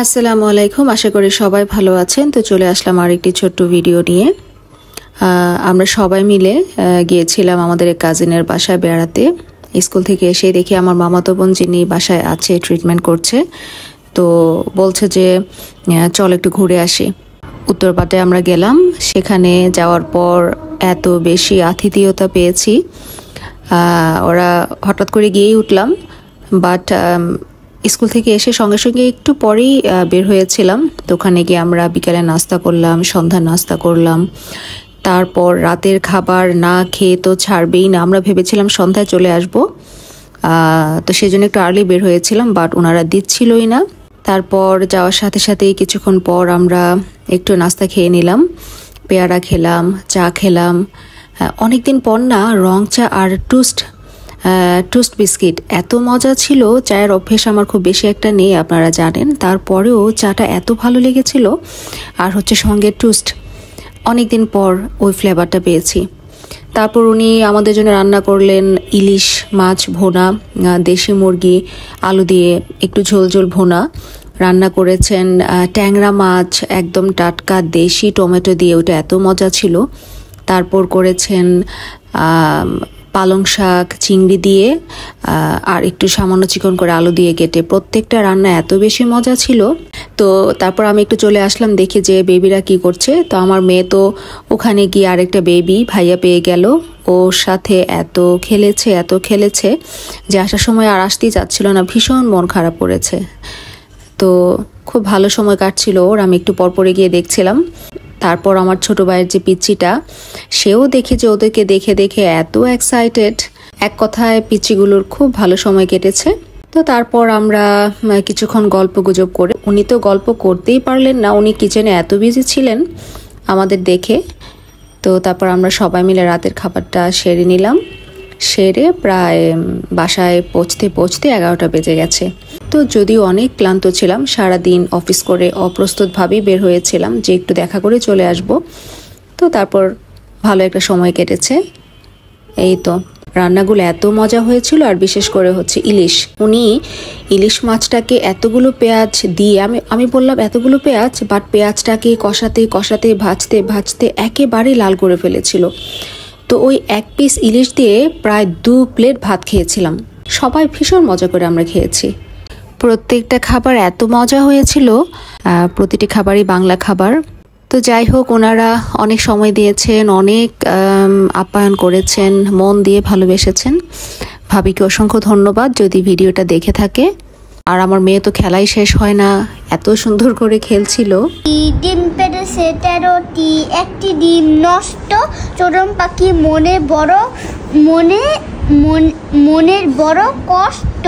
আসসালামু আলাইকুম, আশা করি সবাই ভালো আছেন। তো চলে আসলাম আর একটি ছোট্ট ভিডিও নিয়ে। আমরা সবাই মিলে গিয়েছিলাম আমাদের এক কাজিনের বাসায় বেড়াতে। স্কুল থেকে এসে দেখি আমার মামাতো বোন যিনি বাসায় আছে ট্রিটমেন্ট করছে, তো বলছে যে চল একটু ঘুরে আসি। উত্তরপাটে আমরা গেলাম। সেখানে যাওয়ার পর এত বেশি আতিথেয়তা পেয়েছি, ওরা হঠাৎ করে গিয়েই উঠলাম, বাট স্কুল থেকে এসে সঙ্গে সঙ্গে একটু পরেই বের হয়েছিলাম। তো ওখানে গিয়ে আমরা বিকালে নাস্তা করলাম, সন্ধ্যার নাস্তা করলাম, তারপর রাতের খাবার না খেয়ে তো ছাড়বেই না। আমরা ভেবেছিলাম সন্ধ্যায় চলে আসব, তো সেই জন্য একটু আর্লি বের হয়েছিলাম, বাট ওনারা দিচ্ছিলই না। তারপর যাওয়ার সাথে সাথেই কিছুক্ষণ পর আমরা একটু নাস্তা খেয়ে নিলাম, পেয়ারা খেলাম, চা খেলাম। অনেকদিন পর না রং চা আর টোস্ট বিস্কিট, এত মজা ছিল। চায়ের অভ্যেস আমার খুব বেশি একটা নেই, আপনারা জানেন, তারপরেও চাটা এত ভালো লেগেছিল। আর হচ্ছে সঙ্গে টোস্ট, অনেকদিন পর ওই ফ্লেভারটা পেয়েছি। তারপর উনি আমাদের জন্য রান্না করলেন ইলিশ মাছ ভোনা, দেশি মুরগি আলু দিয়ে একটু ঝোল ঝোল ভোনা রান্না করেছেন। ট্যাংরা মাছ একদম টাটকা দেশি টমেটো দিয়ে, ওটা এত মজা ছিল। তারপর করেছেন পালং শাক চিংড়ি দিয়ে আর একটু সামান্য চিকন করে আলু দিয়ে কেটে। প্রত্যেকটা রান্না এত বেশি মজা ছিল। তো তারপর আমি একটু চলে আসলাম, দেখি যে বেবিরা কি করছে। তো আমার মেয়ে তো ওখানে গিয়ে আরেকটা বেবি ভাইয়া পেয়ে গেল, ওর সাথে এত খেলেছে যে আসার সময় আর আসতেই যাচ্ছিল না, ভীষণ মন খারাপ করেছে। তো খুব ভালো সময় কাটছিল ওর, আমি একটু পরপরে গিয়ে দেখছিলাম। তারপর আমার ছোট ভাইয়ের যে পিচ্চিটা, সেও দেখে যে ওদেরকে দেখে দেখে এত এক্সাইটেড। এক কথায় পিচ্চিগুলোর খুব ভালো সময় কেটেছে। তো তারপর আমরা কিছুক্ষণ গল্প গুজব করে, উনি তো গল্প করতেই পারলেন না, উনি কিচেনে এত বিজি ছিলেন আমাদের দেখে। তো তারপর আমরা সবাই মিলে রাতের খাবারটা সেরে নিলাম। সেরে প্রায় বাসায় পৌঁছতে 11টা বেজে গেছে। তো যদিও অনেক ক্লান্ত ছিলাম, সারাদিন অফিস করে অপ্রস্তুতভাবেই বের হয়েছিলাম যে একটু দেখা করে চলে আসব। তো তারপর ভালো একটা সময় কেটেছে। এই তো রান্নাগুলো এত মজা হয়েছিল, আর বিশেষ করে হচ্ছে ইলিশ। উনি ইলিশ মাছটাকে এতগুলো পেঁয়াজ দিয়ে, আমি বললাম এতগুলো পেঁয়াজ, বাট পেঁয়াজটাকে কষাতে ভাজতে একেবারে লাল করে ফেলেছিল। তো ওই এক পিস ইলিশ দিয়ে প্রায় 2 প্লেট ভাত খেয়েছিলাম। সবাই ভীষণ মজা করে আমরা খেয়েছি। প্রত্যেকটা খাবার এত মজা হয়েছিল, প্রতিটি খাবারই বাংলা খাবার। তো যাই হোক, ওনারা অনেক সময় দিয়েছেন, অনেক আপ্যায়ন করেছেন, মন দিয়ে ভালোবেসেছেন। ভাবিকে অসংখ্য ধন্যবাদ যদি ভিডিওটা দেখে থাকে। আর আমার মেয়ে তো খেলাই শেষ হয় না, এত সুন্দর করে খেলছিল। ডিম পেড়েছে 13টি, একটি ডিম নষ্ট। চরম পাখি মনের বড় কষ্ট।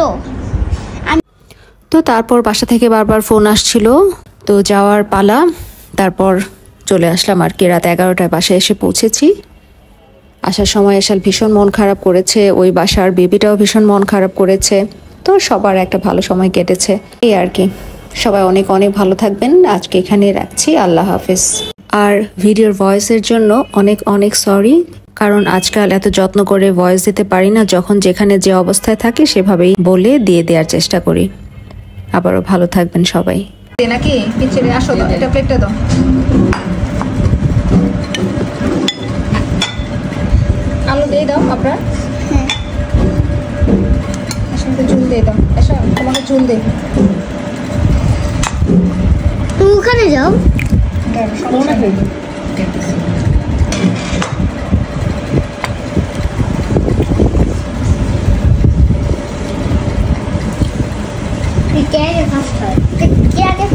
তো তারপর বাসা থেকে বারবার ফোন আসছিল, তো যাওয়ার পালা। তারপর চলে আসলাম আর কি, রাত 11টায় বাসায় এসে পৌঁছেছি। আসার সময় এসাল ভীষণ মন খারাপ করেছে, ওই বাসার বেবিটাও ভীষণ মন খারাপ করেছে। তো সবার একটা ভালো সময় কেটেছে, এই আর কি। সবাই অনেক অনেক ভালো থাকবেন। আজকে এখানে রাখছি, আল্লাহ হাফেজ। আর ভিডিওর ভয়েসের জন্য অনেক অনেক সরি, কারণ আজকাল এত যত্ন করে ভয়েস দিতে পারি না। যখন যেখানে যে অবস্থায় থাকে সেভাবেই বলে দিয়ে দেওয়ার চেষ্টা করি। আবারও ভালো থাকবেন সবাই। নাকি পিছনে আসো, এটা প্লেটটা দাও। আলু দিয়ে দাও আপনার, হ্যাঁ আসলে চুল দিয়ে দাও। এসো তোমাকে চুল দেই, তুমি ওখানে যাও। কে আগে ফার্স্ট হয়, কে আগে